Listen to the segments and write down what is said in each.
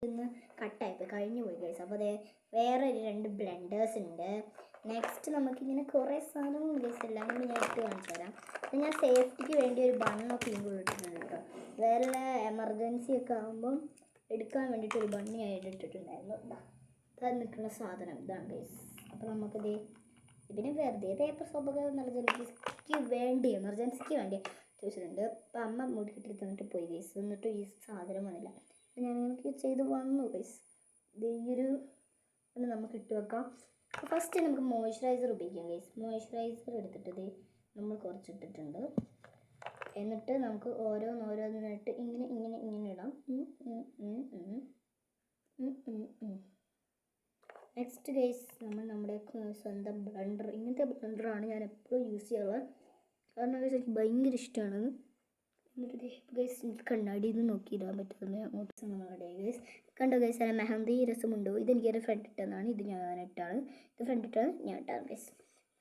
ഇന്ന് കട്ടായിപ്പോയി കഴിഞ്ഞു പോയി ഗൈസ്. അപ്പോൾ അതേ വേറെ 2 ബ്ലെൻഡേഴ്സ് ഉണ്ട്. നെക്സ്റ്റ് നമുക്കിങ്ങനെ കുറേ സാധനങ്ങൾ ഗൈസ് എല്ലാം കൂടി ഞാൻ ഇട്ട് കാണിച്ചു തരാം. അപ്പോൾ ഞാൻ സേഫ്റ്റിക്ക് വേണ്ടി ഒരു ബണ്ണൊക്കെ ഇട്ടിട്ടുണ്ട് കേട്ടോ. വേറെ എമർജൻസി ഒക്കെ ആകുമ്പം എടുക്കാൻ വേണ്ടിയിട്ട് ഒരു ബണ്ണി ആയിട്ട് ഇട്ടിട്ടുണ്ടായിരുന്നു. അത് നിൽക്കുന്ന സാധനം ഇതാണ് ഗൈസ്. അപ്പോൾ നമുക്കിത് ഇതിന് വെറുതെ പേപ്പർ സോപ്പൊക്കെ എമർജൻസിക്ക് വേണ്ടി ചോദിച്ചിട്ടുണ്ട്. അപ്പോൾ അമ്മ മുടിക്കിട്ട് തന്നിട്ട് പോയി ഗൈസ്. എന്നിട്ട് ഈ സാധനം വന്നില്ല. അപ്പോൾ ഞാൻ എനിക്ക് ചെയ്ത് വന്നു ഗൈസ്. ഇത് ഈ ഒരു നമുക്ക് ഇട്ട് വെക്കാം. അപ്പോൾ ഫസ്റ്റ് നമുക്ക് മോയ്സ്ചറൈസർ ഉപയോഗിക്കാം ഗൈസ്. മോയ്സ്ചറൈസർ എടുത്തിട്ട് നമ്മൾ കുറച്ചിട്ടിട്ടുണ്ട്. എന്നിട്ട് നമുക്ക് ഓരോന്നായിട്ട് ഇങ്ങനെ ഇടാം. നെക്സ്റ്റ് ഗൈസ് നമ്മുടെ സ്വന്തം ബ്ലെൻഡർ. ഇങ്ങനത്തെ ബ്ലെൻഡറാണ് ഞാൻ എപ്പോഴും യൂസ് ചെയ്യാറുള്ളത്. കാരണം ഗൈസ് എനിക്ക് ഭയങ്കര ഇഷ്ടമാണ്. എന്നിട്ട് ഗൈസ് എനിക്ക് കണ്ണാടിയിൽ നിന്ന് നോക്കിയിടാൻ പറ്റുന്നത് അങ്ങോട്ട് നമ്മളുടെ ഗൈസ്. കണ്ടോ ഗൈസ് അല്ല മെഹന്തി രസമുണ്ടോ? ഇതെനിക്ക് എൻ്റെ ഫ്രണ്ട് ഇട്ടതാണ്. ഇത് ഞാൻ ഇട്ടാണ്. ഇത് ഫ്രണ്ട് ഇട്ടാണ് ഞാൻ ഇട്ടാണ് ഗൈസ്.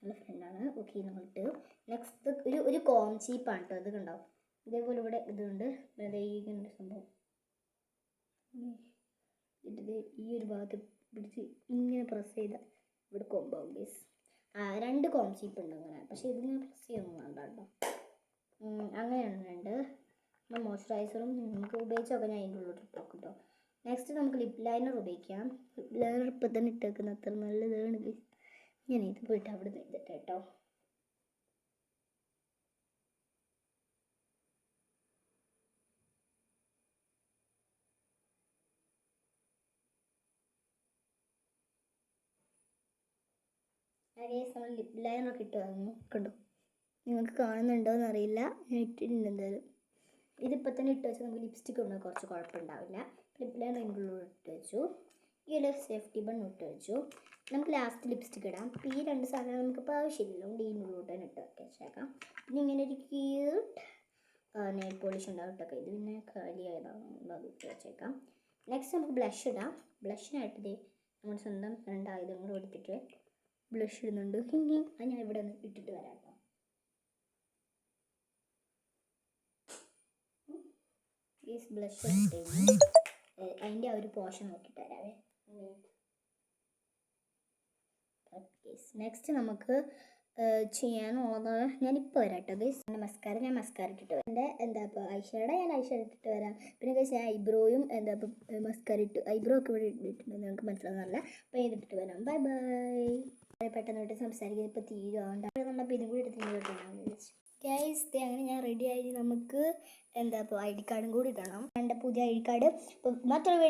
നല്ല ഫ്രണ്ടാണ്. ഓക്കെ നമ്മളിട്ട് നെക്സ്റ്റ് ഒരു കോം ചീപ്പാണ് കേട്ടോ. അത് കണ്ടോ ഇതേപോലെ ഇവിടെ ഇതുണ്ട്. ഇങ്ങനെ സംഭവം ഇത് ഈ ഒരു ഭാഗത്ത് പിടിച്ച് ഇങ്ങനെ പ്രസ് ചെയ്താൽ ഇവിടെ കോമ്പാവും ഗൈസ്. 2 കോം ചീപ്പ് ഉണ്ട് അങ്ങനെ. പക്ഷേ ഇതിങ്ങനെ പ്രസ് ചെയ്യൊന്നും വേണ്ട കേട്ടോ. അങ്ങനെയാണ് 2 മോയ്സ്ചറൈസറും നമുക്ക് ഉപയോഗിച്ചൊക്കെ ഞാൻ അതിൻ്റെ ഉള്ളിൽ ഇട്ട് കേട്ടോ. നെക്സ്റ്റ് നമുക്ക് ലിപ് ലൈനർ ഉപയോഗിക്കാം. ലിപ് ലൈനർ ഇപ്പം തന്നെ ഇട്ടേക്കുന്ന അത്ര നല്ലതാണ് ഗൈസ്. ഞാൻ ഇത് പോയിട്ട് അവിടെ നിന്ന് എഴുതിട്ട് കേട്ടോ. ഗൈസ് നമ്മൾ ലിപ് ലൈനറൊക്കെ ഇട്ട് വന്നു കണ്ടോ. നിങ്ങൾക്ക് കാണുന്നുണ്ടോ എന്നറിയില്ല. ഞാൻ ഇട്ടിട്ടുണ്ട് എന്തായാലും. ഇതിപ്പോൾ തന്നെ ഇട്ട് വെച്ചാൽ നമുക്ക് ലിപ്സ്റ്റിക് ഒന്നും കുറച്ച് കുഴപ്പമുണ്ടാവില്ല. ലിപ് ലൈനർ അതിൻ്റെ ഉള്ളിൽ ഇട്ട് വെച്ചു. ഈ ഒരു സേഫ്റ്റി ബൺ ഇട്ട് വെച്ചു. നമുക്ക് ലാസ്റ്റ് ലിപ്സ്റ്റിക് ഇടാം. അപ്പോൾ ഈ 2 സാധനം നമുക്കിപ്പോൾ ആവശ്യമില്ല. അതുകൊണ്ട് ഈ ഉള്ളിലോട്ട് തന്നെ ഇട്ട് വെച്ചേക്കാം. പിന്നെ ഇങ്ങനെ ഒരു ക്യൂട്ട് നെയിൽ പോളിഷ് ഉണ്ടാവും കേട്ടോ. ഇത് പിന്നെ കാലിയായതാണ്. അത് ഇട്ട് വെച്ചേക്കാം. നെക്സ്റ്റ് നമുക്ക് ബ്ലഷ് ഇടാം. ബ്ലഷിനായിട്ട് നമ്മുടെ സ്വന്തം 2 ആയുധങ്ങൾ എടുത്തിട്ട് ബ്ലഷ് ഇടുന്നുണ്ട്. അത് ഞാൻ ഇവിടെ ഒന്ന് ഇട്ടിട്ട് വരാം കേട്ടോ. ഈ ബ്ലഷ് ഇട്ട് അതിൻ്റെ ആ ഒരു പോർഷൻ നോക്കിയിട്ട് വരാവേ. നെക്സ്റ്റ് നമുക്ക് ചെയ്യാനുള്ളത് ഞാനിപ്പോൾ വരാം കേട്ടോ ഗൈസ്. ഞാൻ മസ്കാര ഇട്ടിട്ട് വരാം. എൻ്റെ ഞാൻ ഐഷാഡോ ഇട്ടിട്ട് വരാം. പിന്നെ ഗൈസ് ഞാൻ ഐബ്രോയും മസ്കാര ഇട്ട് ഐബ്രോ ഒക്കെ ഇവിടെ ഇട്ടിട്ടുണ്ട്. നിങ്ങൾക്ക് മനസ്സിലാകുന്നില്ല. അപ്പോൾ ഇതിട്ടിട്ട് വരാം. Bye bye. പെട്ടെന്ന് വിട്ട് സംസാരിക്കുന്നത് ഇപ്പോൾ തീരുവാണ്ട് നമ്മൾ ഇതും കൂടി എടുത്ത് ഇങ്ങോട്ടാണ് വിളിച്ചു ഗൈസ്. അങ്ങനെ ഞാൻ റെഡി ആയി. നമുക്ക് ID കാർഡും കൂടി ഇടണം. എൻ്റെ പുതിയ ID കാർഡ് ഇപ്പോൾ മറ്റൊരു